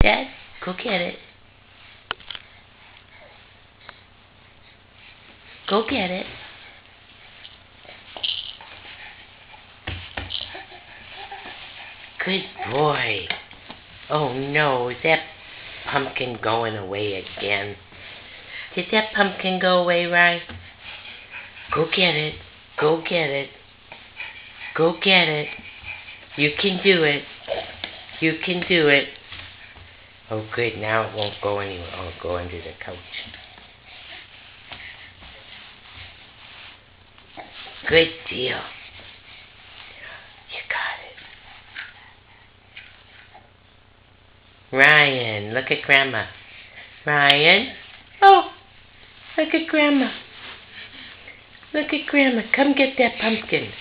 Dad, go get it. Go get it. Good boy. Oh no, is that pumpkin going away again? Did that pumpkin go away, Rye? Go get it. Go get it. Go get it. You can do it. You can do it. Oh good, now it won't go anywhere. Oh, go under the couch. Good deal. You got it. Ryan, look at Grandma. Ryan. Oh, look at Grandma. Look at Grandma. Come get that pumpkin.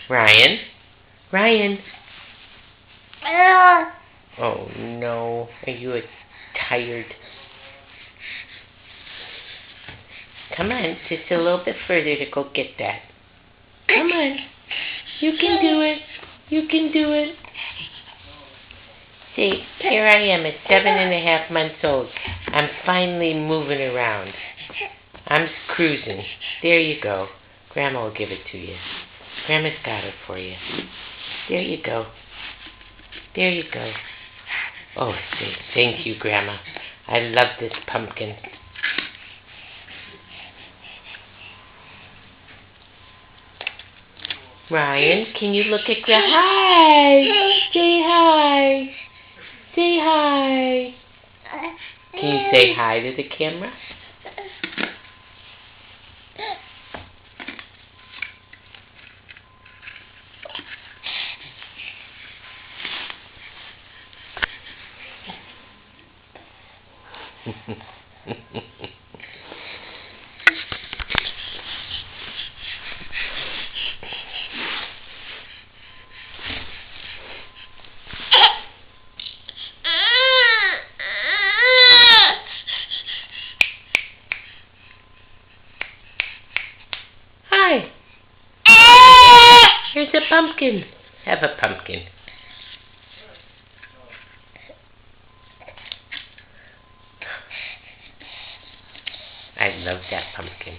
Ryan. Ryan. Oh no. Are you tired? Come on, just a little bit further to go get that. Come on. You can do it. You can do it. See, here I am at 7.5 months old. I'm finally moving around. I'm cruising. There you go. Grandma will give it to you. Grandma's got it for you. There you go. There you go. Oh, thank you, Grandma. I love this pumpkin. Ryan, can you look at Grandma? Hi! Say hi! Say hi! Can you say hi to the camera? Hi! Here's a pumpkin. Have a pumpkin. I love that pumpkin.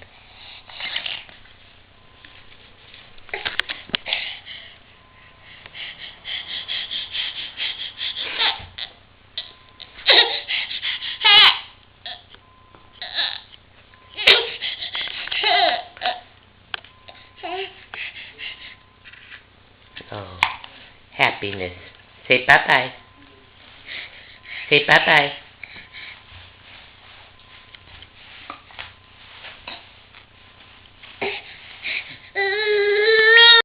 Oh, happiness. Say bye-bye. Say bye-bye.